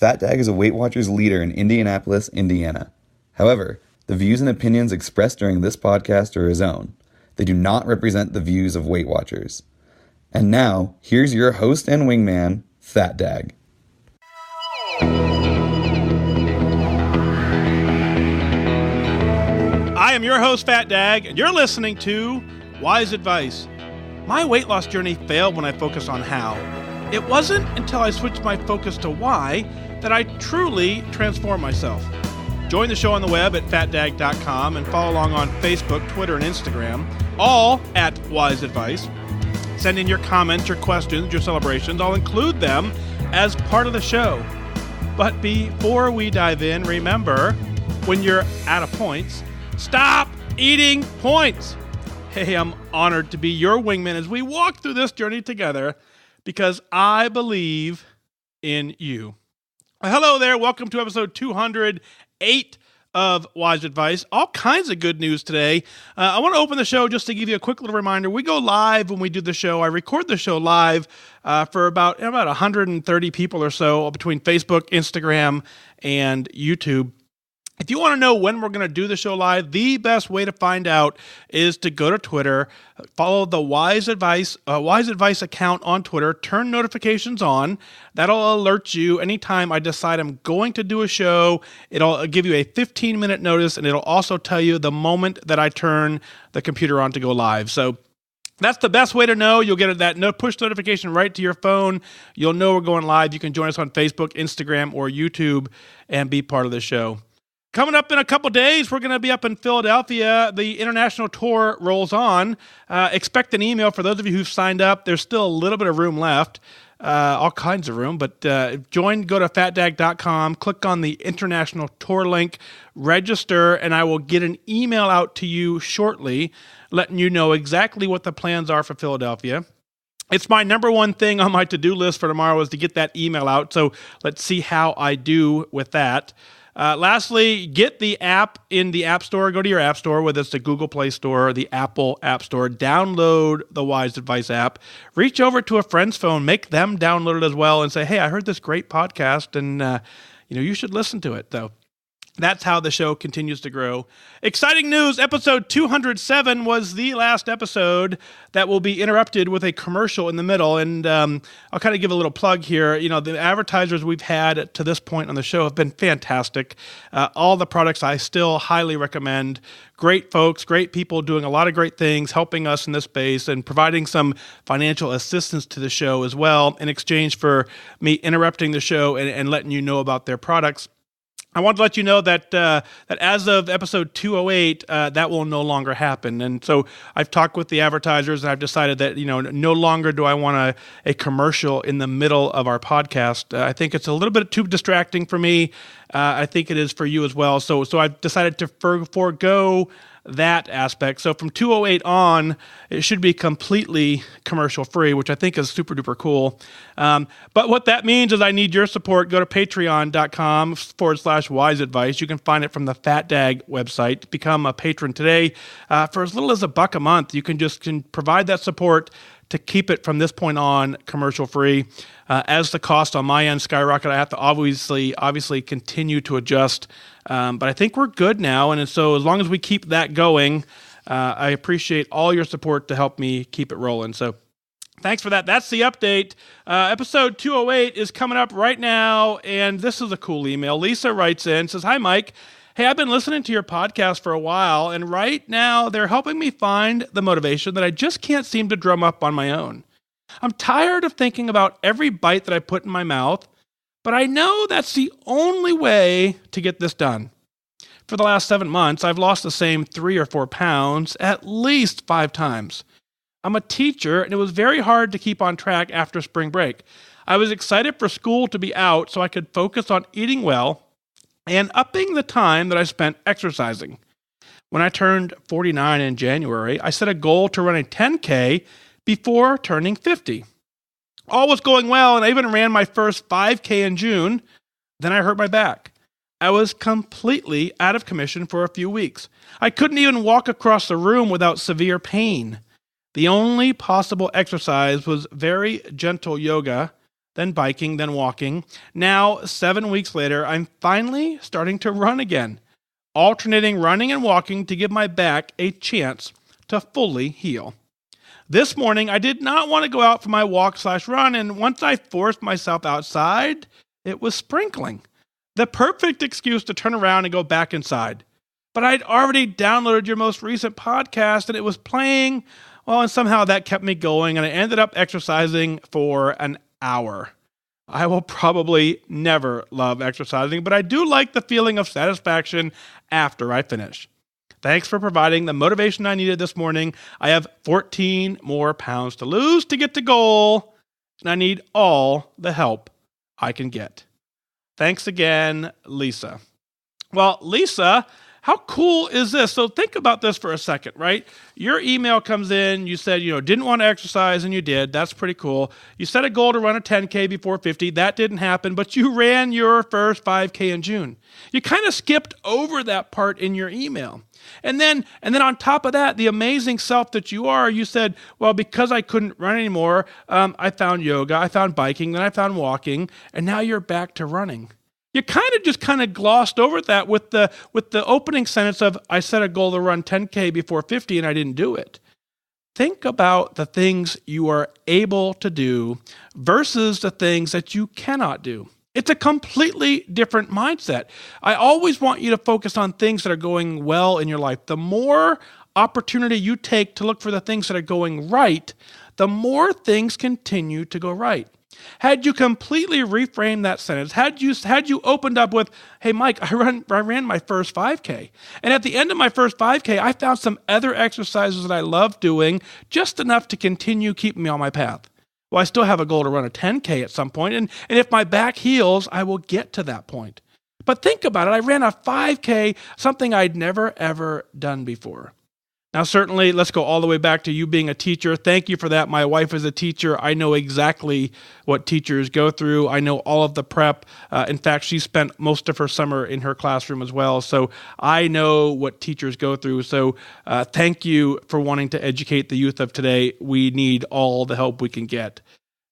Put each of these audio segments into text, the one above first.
Fat Dag is a Weight Watchers leader in Indianapolis, Indiana. However, the views and opinions expressed during this podcast are his own. They do not represent the views of Weight Watchers. And now, here's your host and wingman, Fat Dag. I am your host, Fat Dag, and you're listening to Wise Advice. My weight loss journey failed when I focused on how. It wasn't until I switched my focus to why that I truly transformed myself. Join the show on the web at fatdag.com and follow along on Facebook, Twitter, and Instagram, all at Wise Advice. Send in your comments, your questions, your celebrations. I'll include them as part of the show. But before we dive in, remember, when you're out of points, stop eating points. Hey, I'm honored to be your wingman as we walk through this journey together because I believe in you. Hello there. Welcome to episode 208 of Wise Advice. All kinds of good news today. I want to open the show just to give you a quick little reminder. We go live when we do the show. I record the show live for about 130 people or so between Facebook, Instagram, and YouTube. If you want to know when we're going to do the show live, the best way to find out is to go to Twitter, follow the Wise Advice account on Twitter, turn notifications on. That'll alert you anytime I decide I'm going to do a show. It'll give you a 15-minute notice, and it'll also tell you the moment that I turn the computer on to go live. So that's the best way to know. You'll get that push notification right to your phone. You'll know we're going live. You can join us on Facebook, Instagram, or YouTube and be part of the show. Coming up in a couple days, we're going to be up in Philadelphia. The international tour rolls on. Expect an email for those of you who've signed up. There's still a little bit of room left, all kinds of room. But go to fatdag.com, click on the international tour link, register, and I will get an email out to you shortly, letting you know exactly what the plans are for Philadelphia. It's my number one thing on my to-do list for tomorrow is to get that email out. So let's see how I do with that. Lastly, get the app in the App Store. Go to your App Store, whether it's the Google Play Store or the Apple App Store. Download the Wise Advice app. Reach over to a friend's phone. Make them download it as well and say, hey, I heard this great podcast, and you should listen to it. So that's how the show continues to grow. Exciting news. Episode 207 was the last episode that will be interrupted with a commercial in the middle. And I'll kind of give a little plug here. The advertisers we've had to this point on the show have been fantastic. All the products I still highly recommend. Great folks, great people doing a lot of great things, helping us in this space and providing some financial assistance to the show as well in exchange for me interrupting the show and letting you know about their products. I want to let you know that as of episode 208, that will no longer happen. And so I've talked with the advertisers, and I've decided that no longer do I want a commercial in the middle of our podcast. I think it's a little bit too distracting for me. I think it is for you as well. So I've decided to forego that aspect. So from 208 on, it should be completely commercial free, which I think is super duper cool. But what that means is I need your support. Go to patreon.com/wise advice. You can find it from the Fat Dag website. Become a patron today for as little as $1 a month. You can provide that support to keep it from this point on commercial free. As the cost on my end skyrocket, I have to obviously continue to adjust. But I think we're good now. And so as long as we keep that going, I appreciate all your support to help me keep it rolling. So thanks for that. That's the update. Episode 208 is coming up right now. And this is a cool email. Lisa writes in, says, "Hi, Mike. Hey, I've been listening to your podcast for a while, and right now they're helping me find the motivation that I just can't seem to drum up on my own. I'm tired of thinking about every bite that I put in my mouth, but I know that's the only way to get this done. For the last 7 months, I've lost the same 3 or 4 pounds at least 5 times. I'm a teacher, and it was very hard to keep on track after spring break. I was excited for school to be out so I could focus on eating well and upping the time that I spent exercising. When I turned 49 in January, I set a goal to run a 10K before turning 50. All was going well, and I even ran my first 5K in June. Then I hurt my back. I was completely out of commission for a few weeks. I couldn't even walk across the room without severe pain. The only possible exercise was very gentle yoga then biking, then walking. Now, 7 weeks later, I'm finally starting to run again, alternating running and walking to give my back a chance to fully heal. This morning, I did not want to go out for my walk/run, and once I forced myself outside, it was sprinkling. The perfect excuse to turn around and go back inside. But I'd already downloaded your most recent podcast, and it was playing. Well, and somehow that kept me going, and I ended up exercising for an hour. I will probably never love exercising, but I do like the feeling of satisfaction after I finish. Thanks for providing the motivation I needed this morning. I have 14 more pounds to lose to get to goal, and I need all the help I can get. Thanks again, Lisa. Well, Lisa, how cool is this? So think about this for a second, right? Your email comes in, you said, didn't want to exercise, and you did. That's pretty cool. You set a goal to run a 10K before 50. That didn't happen, but you ran your first 5K in June. You kind of skipped over that part in your email. And then on top of that, the amazing self that you are, you said, well, because I couldn't run anymore, I found yoga, I found biking, then I found walking, and now you're back to running. You kind of glossed over that with the opening sentence of, I set a goal to run 10K before 50 and I didn't do it. Think about the things you are able to do versus the things that you cannot do. It's a completely different mindset. I always want you to focus on things that are going well in your life. The more opportunity you take to look for the things that are going right, the more things continue to go right. Had you completely reframed that sentence, had you opened up with, hey, Mike, I ran my first 5K. And at the end of my first 5K, I found some other exercises that I love doing, just enough to continue keeping me on my path. Well, I still have a goal to run a 10K at some point, and if my back heals, I will get to that point. But think about it. I ran a 5K, something I'd never, ever done before. Now, certainly, let's go all the way back to you being a teacher. Thank you for that. My wife is a teacher. I know exactly what teachers go through. I know all of the prep. In fact, she spent most of her summer in her classroom as well. So I know what teachers go through. So thank you for wanting to educate the youth of today. We need all the help we can get.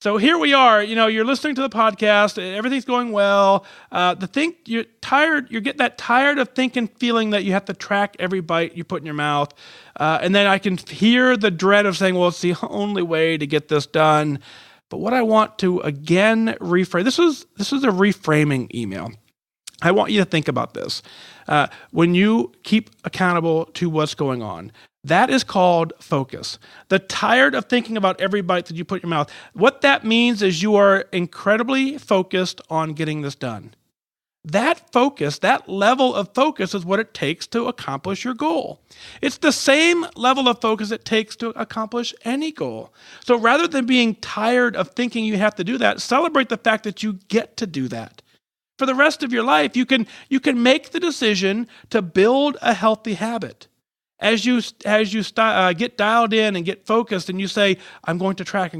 So here we are, you're listening to the podcast, everything's going well. You're getting that tired of thinking, feeling that you have to track every bite you put in your mouth. And then I can hear the dread of saying, well, it's the only way to get this done. But what I want to again reframe, this is a reframing email. I want you to think about this. When you keep accountable to what's going on, that is called focus. The tired of thinking about every bite that you put in your mouth. What that means is you are incredibly focused on getting this done. That focus, that level of focus is what it takes to accomplish your goal. It's the same level of focus it takes to accomplish any goal. So rather than being tired of thinking you have to do that, celebrate the fact that you get to do that. For the rest of your life, you can make the decision to build a healthy habit. As you get dialed in and get focused and you say, I'm going to track.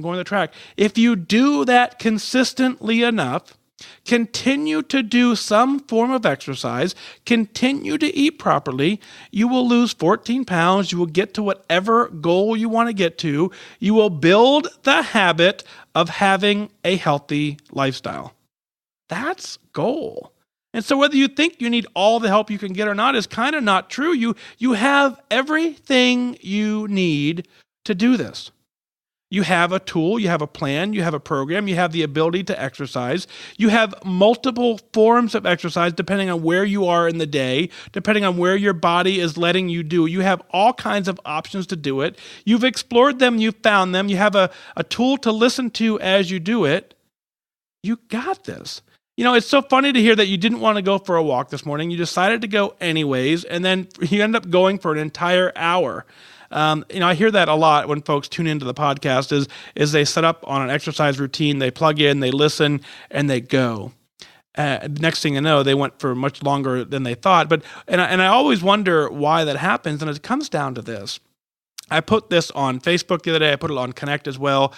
If you do that consistently enough, continue to do some form of exercise, continue to eat properly, you will lose 14 pounds. You will get to whatever goal you want to get to. You will build the habit of having a healthy lifestyle. That's goal. And so whether you think you need all the help you can get or not is kind of not true. You have everything you need to do this. You have a tool, you have a plan, you have a program, you have the ability to exercise. You have multiple forms of exercise depending on where you are in the day, depending on where your body is letting you do. You have all kinds of options to do it. You've explored them, you've found them. You have a tool to listen to as you do it. You got this. It's so funny to hear that you didn't want to go for a walk this morning. You decided to go anyways, and then you end up going for an entire hour. I hear that a lot when folks tune into the podcast is they set up on an exercise routine, they plug in, they listen, and they go. Next thing you know, they went for much longer than they thought. And I always wonder why that happens, and it comes down to this. I put this on Facebook the other day. I put it on Connect as well.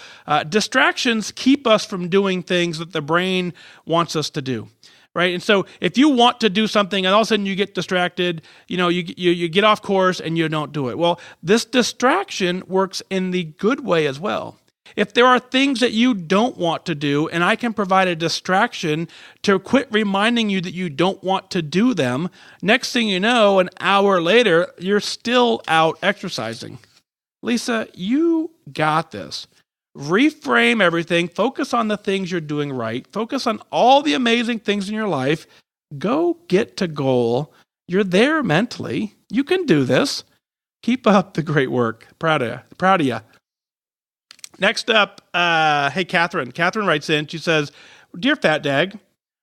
Distractions keep us from doing things that the brain wants us to do, right? And so if you want to do something and all of a sudden you get distracted, you get off course and you don't do it. Well, this distraction works in the good way as well. If there are things that you don't want to do and I can provide a distraction to quit reminding you that you don't want to do them, next thing you know, an hour later, you're still out exercising. Lisa, you got this. Reframe everything. Focus on the things you're doing right. Focus on all the amazing things in your life. Go get to goal. You're there mentally. You can do this. Keep up the great work. Proud of you. Next up, hey, Katherine. Katherine writes in. She says, "Dear Fat Dag,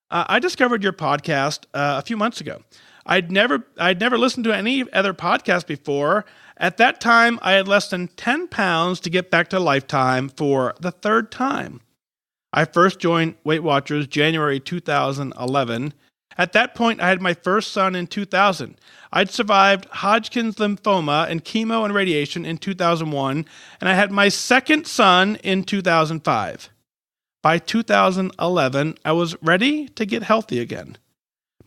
I discovered your podcast a few months ago. I'd never listened to any other podcast before. At that time, I had less than 10 pounds to get back to Lifetime for the third time. I first joined Weight Watchers January 2011. At that point, I had my first son in 2000. I'd survived Hodgkin's lymphoma and chemo and radiation in 2001, and I had my second son in 2005. By 2011, I was ready to get healthy again.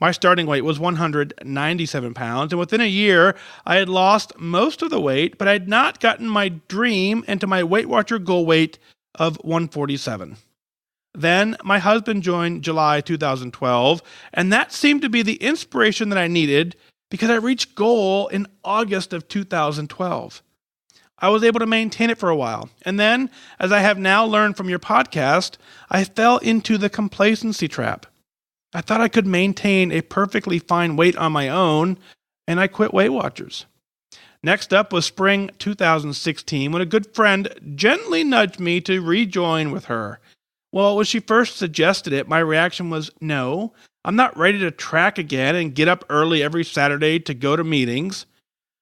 My starting weight was 197 pounds, and within a year, I had lost most of the weight, but I had not gotten my dream into my Weight Watcher goal weight of 147. Then my husband joined July 2012, and that seemed to be the inspiration that I needed because I reached goal in August of 2012. I was able to maintain it for a while, and then, as I have now learned from your podcast, I fell into the complacency trap. I thought I could maintain a perfectly fine weight on my own, and I quit Weight Watchers. Next up was spring 2016, when a good friend gently nudged me to rejoin with her. Well, when she first suggested it, my reaction was, no, I'm not ready to track again and get up early every Saturday to go to meetings.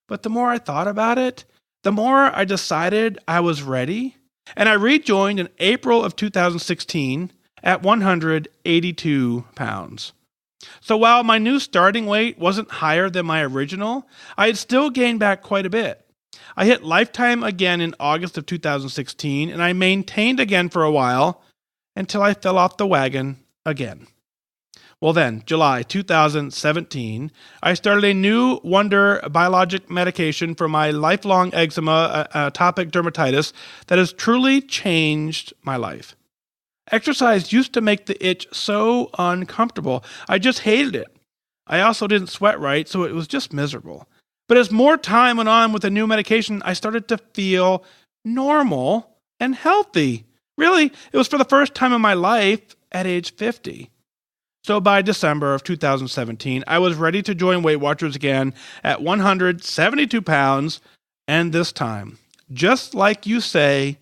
But the more I thought about it, the more I decided I was ready, and I rejoined in April of 2016 at 182 pounds. So while my new starting weight wasn't higher than my original, I had still gained back quite a bit. I hit Lifetime again in August of 2016, and I maintained again for a while, until I fell off the wagon again. Well then, July 2017, I started a new wonder biologic medication for my lifelong eczema, atopic dermatitis that has truly changed my life. Exercise used to make the itch so uncomfortable. I just hated it. I also didn't sweat right, so it was just miserable. But as more time went on with the new medication, I started to feel normal and healthy. Really, it was for the first time in my life at age 50. So by December of 2017, I was ready to join Weight Watchers again at 172 pounds, and this time, just like you say,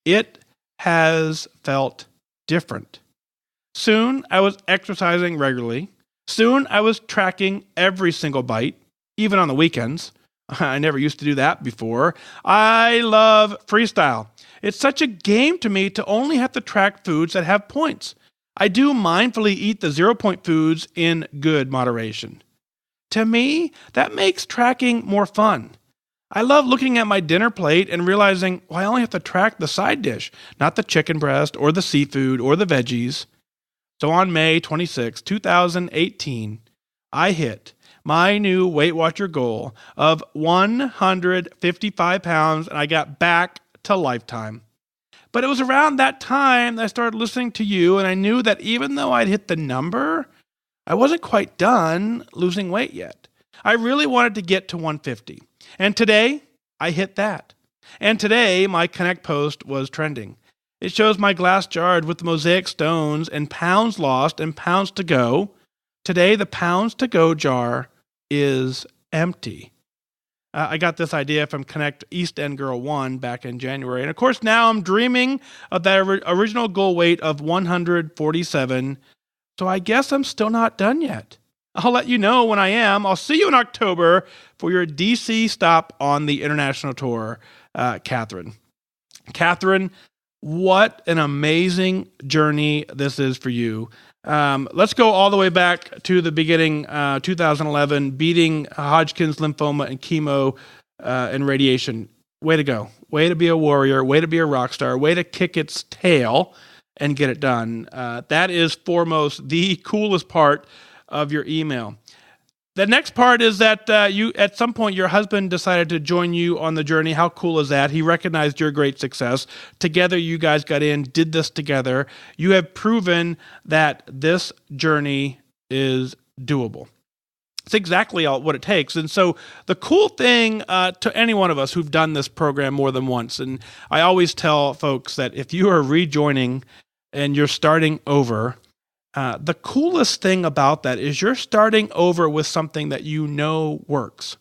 it has felt different. Soon, I was exercising regularly. Soon, I was tracking every single bite, even on the weekends. I never used to do that before. I love freestyle. It's such a game to me to only have to track foods that have points. I do mindfully eat the 0-point foods in good moderation. To me, that makes tracking more fun. I love looking at my dinner plate and realizing, well, I only have to track the side dish, not the chicken breast or the seafood or the veggies. So on May 26, 2018, I hit my new Weight Watcher goal of 155 pounds, and I got back to Lifetime. But it was around that time that I started listening to you, and I knew that even though I'd hit the number, I wasn't quite done losing weight yet. I really wanted to get to 150. And today, I hit that. And today, my Connect post was trending. It shows my glass jar with the mosaic stones and pounds lost and pounds to go. Today, the pounds to go jar is empty. I got this idea from Connect East End Girl 1 back in January. And of course, now I'm dreaming of that original goal weight of 147. So I guess I'm still not done yet. I'll let you know when I am. I'll see you in October for your DC stop on the international tour, Katherine. Katherine, what an amazing journey this is for you. Let's go all the way back to the beginning, 2011, beating Hodgkin's lymphoma and chemo and radiation. Way to go. Way to be a warrior. Way to be a rock star. Way to kick its tail and get it done. That is foremost the coolest part of your email. The next part is that you, at some point, your husband decided to join you on the journey. How cool is that? He recognized your great success. Together, you guys got in, did this together. You have proven that this journey is doable. It's exactly what it takes. And so the cool thing to any one of us who've done this program more than once, and I always tell folks that if you are rejoining and you're starting over, the coolest thing about that is you're starting over with something that you know works.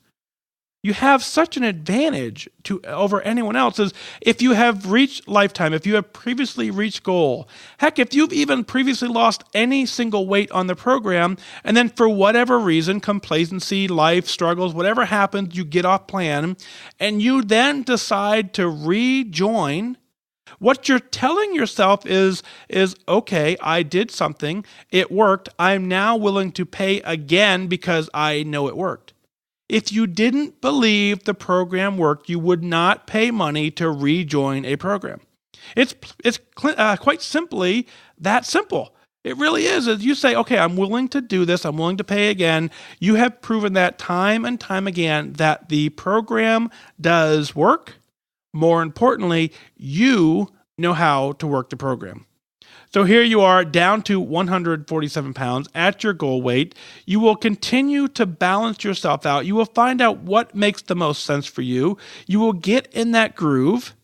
You have such an advantage over anyone else is if you have reached lifetime, if you have previously reached goal. Heck, if you've even previously lost any single weight on the program, and then for whatever reason, complacency, life struggles, whatever happens, you get off plan, and you then decide to rejoin. What you're telling yourself is, okay, I did something, it worked, I'm now willing to pay again because I know it worked. If you didn't believe the program worked, you would not pay money to rejoin a program. It's quite simply that simple. It really is. As you say, okay, I'm willing to do this, I'm willing to pay again. You have proven that time and time again that the program does work. More importantly, you know how to work the program. So here you are down to 147 pounds at your goal weight. You will continue to balance yourself out. You will find out what makes the most sense for you. You will get in that groove.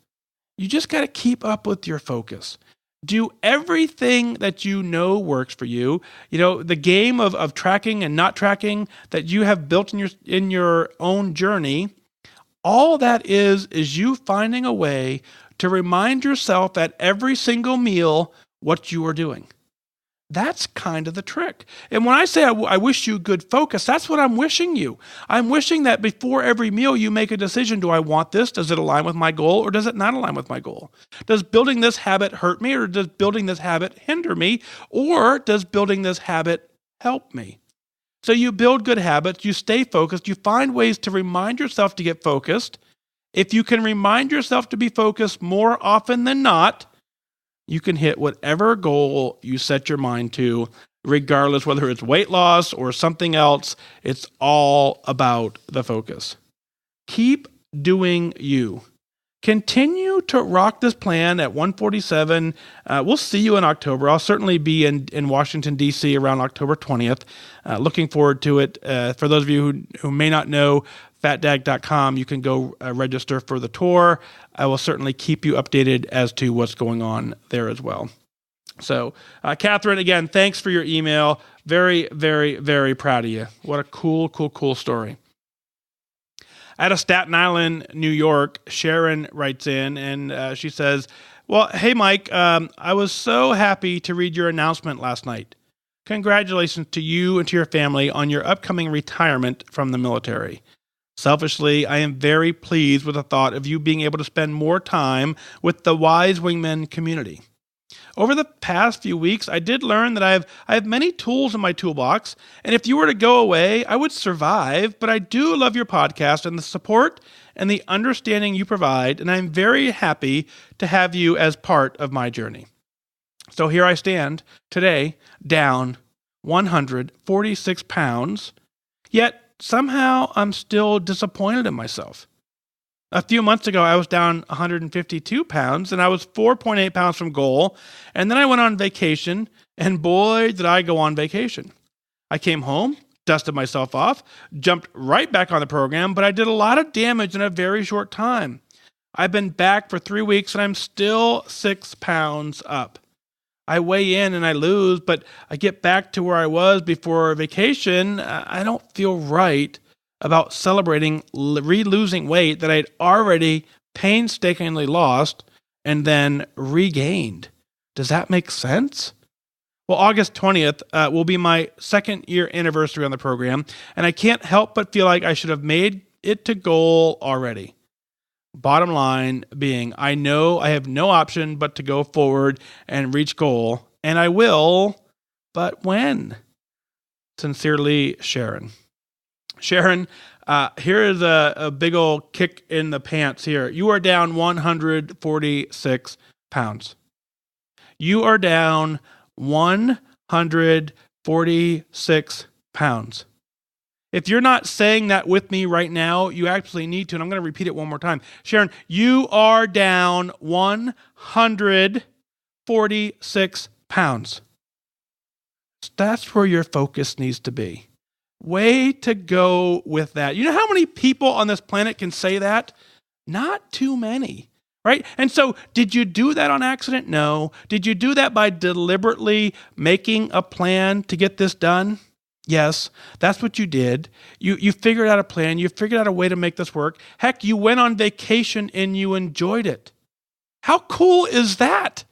You just got to keep up with your focus. Do everything that you know works for you. You know, the game of tracking and not tracking that you have built in your own journey. All that is you finding a way to remind yourself at every single meal what you are doing. That's kind of the trick. And when I say I wish you good focus, that's what I'm wishing you. I'm wishing that before every meal you make a decision. Do I want this? Does it align with my goal or does it not align with my goal? Does building this habit hurt me or does building this habit hinder me? Or does building this habit help me? So you build good habits, you stay focused, you find ways to remind yourself to get focused. If you can remind yourself to be focused more often than not, you can hit whatever goal you set your mind to, regardless whether it's weight loss or something else. It's all about the focus. Keep doing you. Continue to rock this plan at 147. We'll see you in October. I'll certainly be in Washington, D.C. around October 20th. Looking forward to it. For those of you who may not know, fatdag.com, you can go register for the tour. I will certainly keep you updated as to what's going on there as well. So, Katherine, again, thanks for your email. Very, very, very proud of you. What a cool story. Out of Staten Island, New York, Sharon writes in and she says, well, hey, Mike, I was so happy to read your announcement last night. Congratulations to you and to your family on your upcoming retirement from the military. Selfishly, I am very pleased with the thought of you being able to spend more time with the Wise Wingman community. Over the past few weeks, I did learn that I have many tools in my toolbox, and if you were to go away, I would survive, but I do love your podcast and the support and the understanding you provide, and I'm very happy to have you as part of my journey. So here I stand, today, down 146 pounds, yet somehow I'm still disappointed in myself. A few months ago, I was down 152 pounds, and I was 4.8 pounds from goal, and then I went on vacation, and boy, did I go on vacation. I came home, dusted myself off, jumped right back on the program, but I did a lot of damage in a very short time. I've been back for 3 weeks, and I'm still 6 pounds up. I weigh in and I lose, but I get back to where I was before vacation. I don't feel right about celebrating re-losing weight that I'd already painstakingly lost and then regained. Does that make sense? Well, August 20th will be my second year anniversary on the program, and I can't help but feel like I should have made it to goal already. Bottom line being, I know I have no option but to go forward and reach goal, and I will, but when? Sincerely, Sharon. Sharon, here is a big old kick in the pants here. You are down 146 pounds. You are down 146 pounds. If you're not saying that with me right now, you actually need to, and I'm going to repeat it one more time. Sharon, you are down 146 pounds. That's where your focus needs to be. Way to go with that. You know how many people on this planet can say that? Not too many, right? And so did you do that on accident? No. Did you do that by deliberately making a plan to get this done? Yes, that's what you did. You figured out a plan. You figured out a way to make this work. Heck, you went on vacation and you enjoyed it. How cool is that?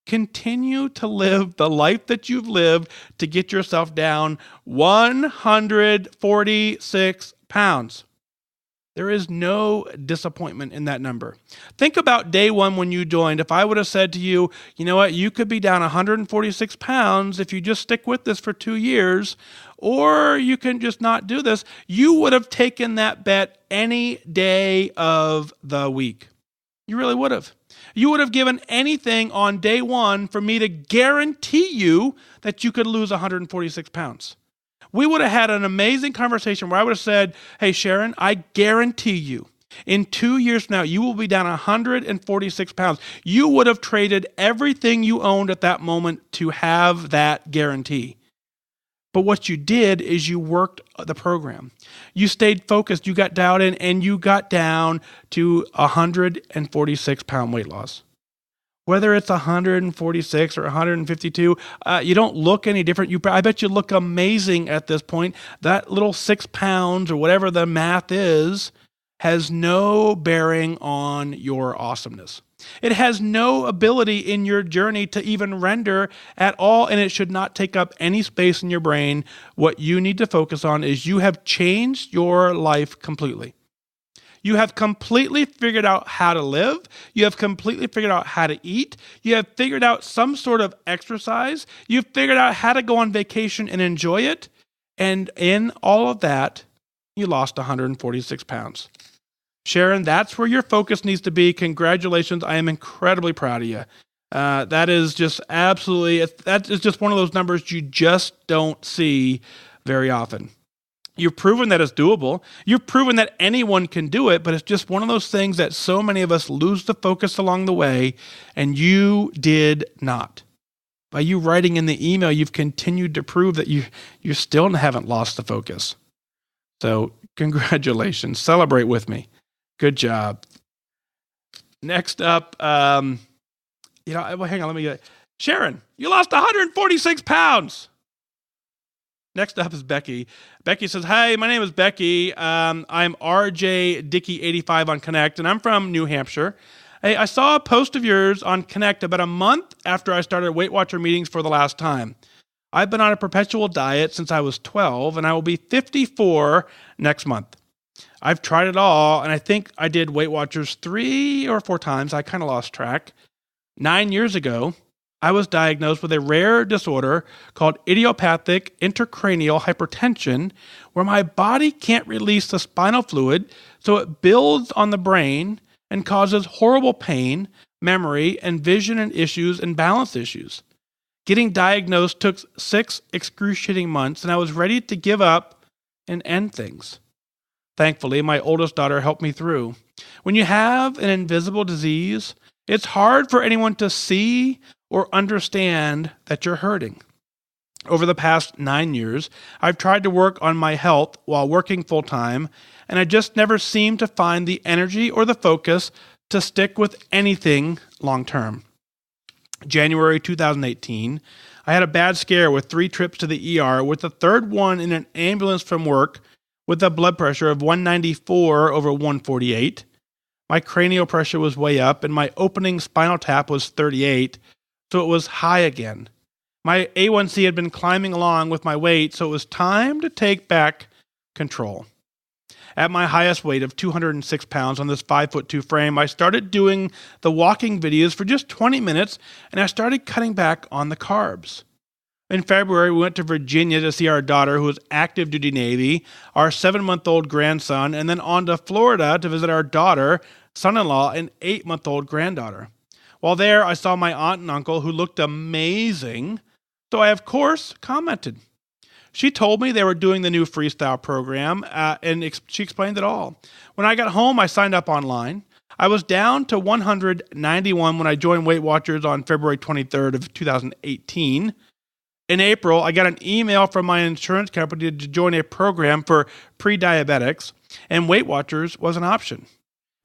Continue to live the life that you've lived to get yourself down 146 pounds. There is no disappointment in that number. Think about day one when you joined. If I would have said to you, you know what, you could be down 146 pounds if you just stick with this for 2 years, or you can just not do this, you would have taken that bet any day of the week. You really would have. You would have given anything on day one for me to guarantee you that you could lose 146 pounds. We would have had an amazing conversation where I would have said, hey, Sharon, I guarantee you, in 2 years from now, you will be down 146 pounds. You would have traded everything you owned at that moment to have that guarantee. But what you did is you worked the program. You stayed focused, you got dialed in, and you got down to 146 pound weight loss. Whether it's 146 or 152, you don't look any different. I bet you look amazing at this point. That little 6 pounds or whatever the math is has no bearing on your awesomeness. It has no ability in your journey to even render at all, and it should not take up any space in your brain. What you need to focus on is you have changed your life completely. You have completely figured out how to live. You have completely figured out how to eat. You have figured out some sort of exercise. You've figured out how to go on vacation and enjoy it. And in all of that, you lost 146 pounds. Sharon, that's where your focus needs to be. Congratulations. I am incredibly proud of you. That is just absolutely, that is just one of those numbers you just don't see very often. You've proven that it's doable. You've proven that anyone can do it, but it's just one of those things that so many of us lose the focus along the way, and you did not. By you writing in the email, you've continued to prove that you still haven't lost the focus. So congratulations. Celebrate with me. Good job. Next up, hang on, let me get it. Sharon, you lost 146 pounds. Next up is Becky. Becky says, hi, my name is Becky. I'm RJ Dickey 85 on Connect, and I'm from New Hampshire. Hey, I saw a post of yours on Connect about a month after I started Weight Watcher meetings for the last time. I've been on a perpetual diet since I was 12, and I will be 54 next month. I've tried it all, and I think I did Weight Watchers 3 or 4 times. I kind of lost track. 9 years ago, I was diagnosed with a rare disorder called idiopathic intracranial hypertension, where my body can't release the spinal fluid, so it builds on the brain and causes horrible pain, memory, and vision and issues and balance issues. Getting diagnosed took 6 excruciating months, and I was ready to give up and end things. Thankfully, my oldest daughter helped me through. When you have an invisible disease, it's hard for anyone to see or understand that you're hurting. Over the past 9 years, I've tried to work on my health while working full-time, and I just never seem to find the energy or the focus to stick with anything long-term. January 2018, I had a bad scare with 3 trips to the ER, with the third one in an ambulance from work with a blood pressure of 194 over 148. My cranial pressure was way up, and my opening spinal tap was 38, so it was high again. My A1C had been climbing along with my weight, so it was time to take back control. At my highest weight of 206 pounds on this 5'2" frame, I started doing the walking videos for just 20 minutes, and I started cutting back on the carbs. In February, we went to Virginia to see our daughter, who was active duty Navy, our 7-month-old grandson, and then on to Florida to visit our daughter, son-in-law, and 8-month-old granddaughter. While there, I saw my aunt and uncle, who looked amazing, so I, of course, commented. She told me they were doing the new freestyle program, and she explained it all. When I got home, I signed up online. I was down to 191 when I joined Weight Watchers on February 23rd of 2018. In April, I got an email from my insurance company to join a program for pre-diabetics, and Weight Watchers was an option.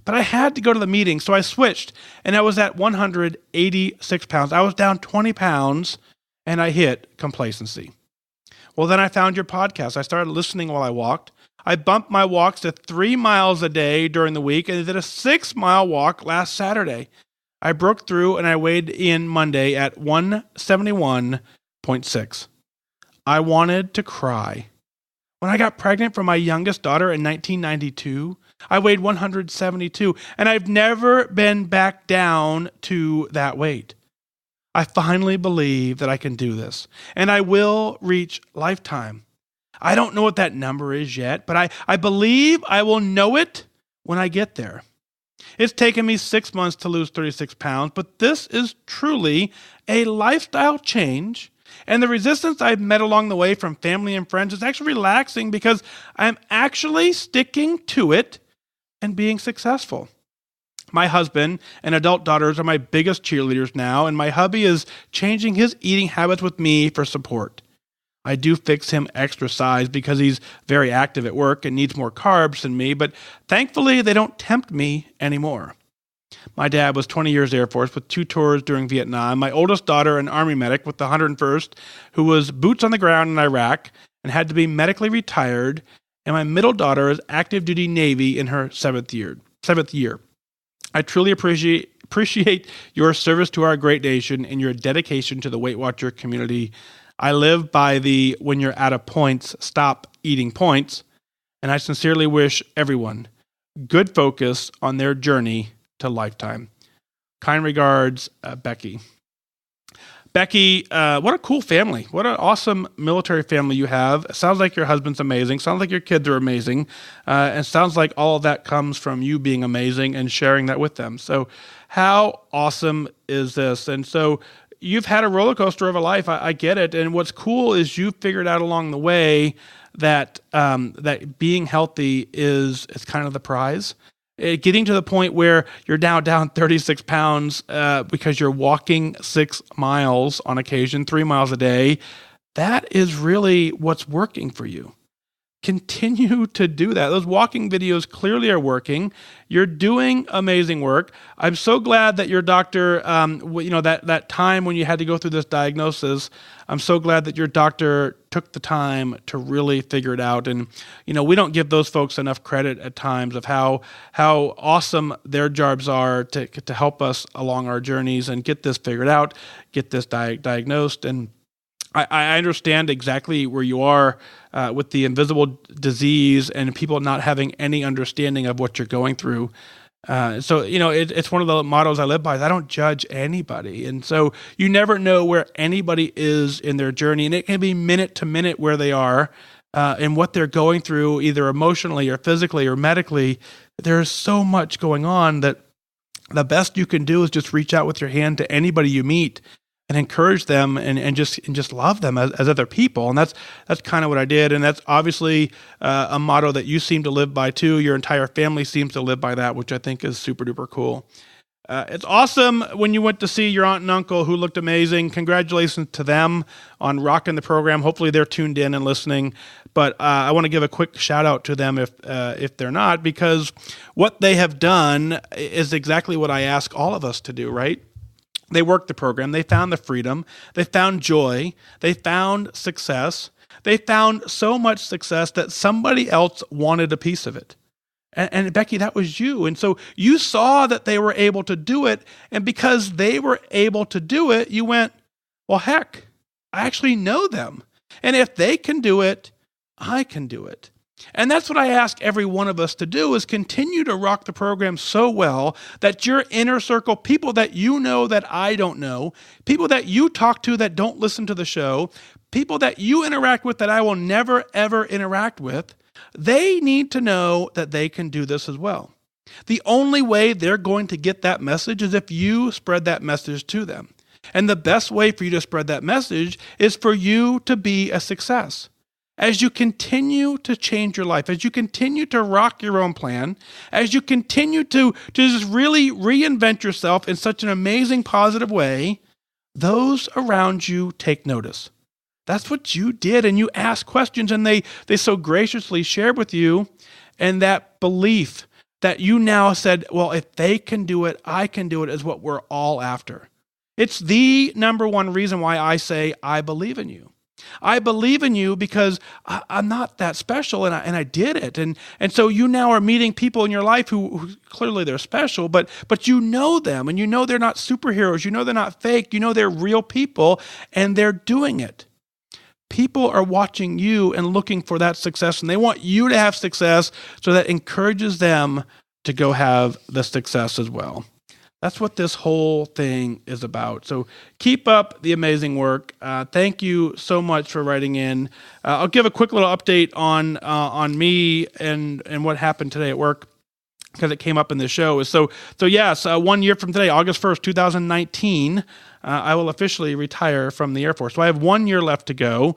But I had to go to the meeting, so I switched, and I was at 186 pounds. I was down 20 pounds, and I hit complacency. Well, then I found your podcast. I started listening while I walked. I bumped my walks to 3 miles a day during the week and did a 6-mile walk last Saturday. I broke through and I weighed in Monday at 171.6. I wanted to cry. When I got pregnant for my youngest daughter in 1992, I weighed 172, and I've never been back down to that weight. I finally believe that I can do this, and I will reach lifetime. I don't know what that number is yet, but I believe I will know it when I get there. It's taken me 6 months to lose 36 pounds, but this is truly a lifestyle change, and the resistance I've met along the way from family and friends is actually relaxing because I'm actually sticking to it and being successful. My husband and adult daughters are my biggest cheerleaders now, and my hubby is changing his eating habits with me for support. I do fix him extra size because he's very active at work and needs more carbs than me, but thankfully they don't tempt me anymore. My dad was 20 years Air Force with 2 tours during Vietnam. My oldest daughter, an Army medic with the 101st, who was boots on the ground in Iraq and had to be medically retired. And my middle daughter is active duty Navy in her 7th year. I truly appreciate your service to our great nation and your dedication to the Weight Watcher community. I live by the when you're out of points, stop eating points. And I sincerely wish everyone good focus on their journey to lifetime. Kind regards, Becky. Becky, what a cool family. What an awesome military family you have. It sounds like your husband's amazing. Sounds like your kids are amazing. And sounds like all of that comes from you being amazing and sharing that with them. So how awesome is this? And so you've had a roller coaster of a life. I get it. And what's cool is you figured out along the way that that being healthy is kind of the prize. Getting to the point where you're now down 36 pounds because you're walking 6 miles on occasion, 3 miles a day, that is really what's working for you. Continue to do that. Those walking videos clearly are working. You're doing amazing work. I'm so glad that your doctor, that time when you had to go through this diagnosis, I'm so glad that your doctor took the time to really figure it out. And, we don't give those folks enough credit at times of how awesome their jobs are to help us along our journeys and get this figured out, get this diagnosed. And I understand exactly where you are with the invisible disease and people not having any understanding of what you're going through. So it's one of the mottos I live by is I don't judge anybody. And so you never know where anybody is in their journey. And it can be minute to minute where they are and what they're going through, either emotionally or physically or medically. There's so much going on that the best you can do is just reach out with your hand to anybody you meet and encourage them and just love them as other people. And that's kind of what I did. And that's obviously a motto that you seem to live by too. Your entire family seems to live by that, which I think is super duper cool. It's awesome when you went to see your aunt and uncle who looked amazing. Congratulations to them on rocking the program. Hopefully they're tuned in and listening. But I want to give a quick shout out to them if they're not, because what they have done is exactly what I ask all of us to do, right? They worked the program. They found the freedom. They found joy. They found success. They found so much success that somebody else wanted a piece of it. And Becky, that was you. And so you saw that they were able to do it. And because they were able to do it, you went, well, heck, I actually know them. And if they can do it, I can do it. And that's what I ask every one of us to do is continue to rock the program so well that your inner circle, people that you know that I don't know, people that you talk to that don't listen to the show, people that you interact with that I will never, ever interact with, they need to know that they can do this as well. The only way they're going to get that message is if you spread that message to them. And the best way for you to spread that message is for you to be a success. as you continue to change your life, as you continue to rock your own plan, as you continue to just really reinvent yourself in such an amazing, positive way, those around you take notice. That's what you did, and you asked questions, and they so graciously shared with you, and that belief that you now said, well, if they can do it, I can do it, is what we're all after. It's the number one reason why I say I believe in you. I believe in you because I'm not that special, and I did it. And so you now are meeting people in your life who clearly they're special, but you know them, and you know they're not superheroes. You know they're not fake. You know they're real people, and they're doing it. People are watching you and looking for that success, and they want you to have success, so that encourages them to go have the success as well. That's what this whole thing is about. So keep up the amazing work. Thank you so much for writing in. I'll give a quick little update on me and what happened today at work, because it came up in the show. So yes, 1 year from today, August 1st, 2019, I will officially retire from the Air Force. So I have 1 year left to go.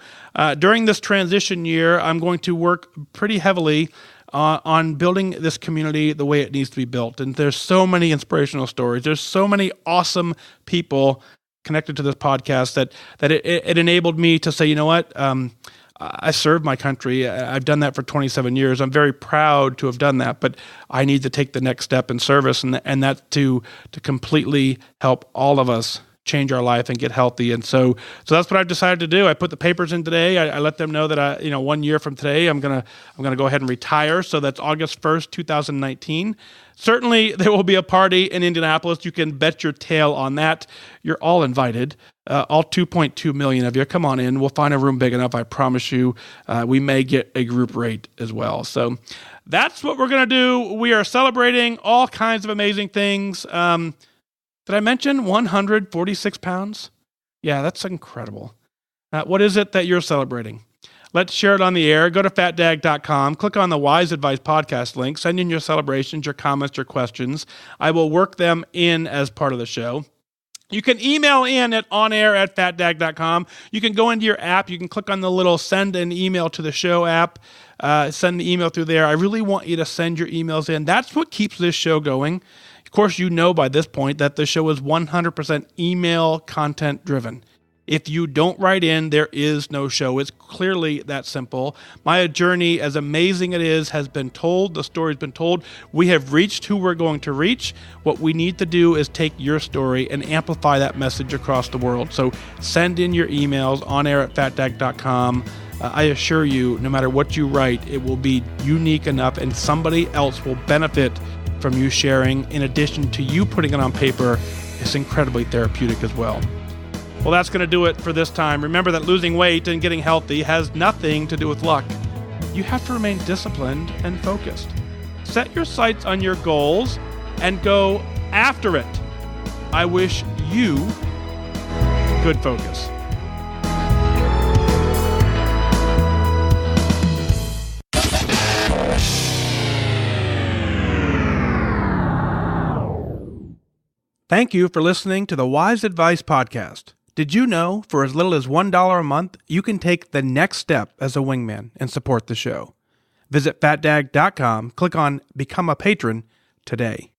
During this transition year, I'm going to work pretty heavily on building this community the way it needs to be built. And there's so many inspirational stories. There's so many awesome people connected to this podcast that it enabled me to say, you know what? I served my country. I've done that for 27 years. I'm very proud to have done that, but I need to take the next step in service, and that's to completely help all of us change our life and get healthy. And so that's what I've decided to do. I put the papers in today. I let them know that 1 year from today, I'm gonna go ahead and retire. So that's August 1st, 2019. Certainly there will be a party in Indianapolis. You can bet your tail on that. You're all invited. All 2.2 million of you. Come on in. We'll find a room big enough. I promise you. We may get a group rate as well. So that's what we're going to do. We are celebrating all kinds of amazing things. Did I mention 146 pounds? Yeah, that's incredible. What is it that you're celebrating? Let's share it on the air. Go to fatdag.com, click on the Wise Advice podcast link, send in your celebrations, your comments, your questions. I will work them in as part of the show. You can email in at onair@fatdag.com. You can go into your app. You can click on the little send an email to the show app. Send the email through there. I really want you to send your emails in. That's what keeps this show going. Of course, you know by this point that the show is 100% email content driven. If you don't write in, there is no show. It's clearly that simple. My journey, as amazing it is, has been told. The story's been told. We have reached who we're going to reach. What we need to do is take your story and amplify that message across the world. So send in your emails, onair@fatdag.com. I assure you, no matter what you write, it will be unique enough, and somebody else will benefit from you sharing. In addition to you putting it on paper, it's incredibly therapeutic as well. Well, that's going to do it for this time. Remember that losing weight and getting healthy has nothing to do with luck. You have to remain disciplined and focused. Set your sights on your goals and go after it. I wish you good focus. Thank you for listening to the Wise Advice Podcast. Did you know for as little as $1 a month, you can take the next step as a wingman and support the show? Visit fatdag.com, click on Become a Patron today.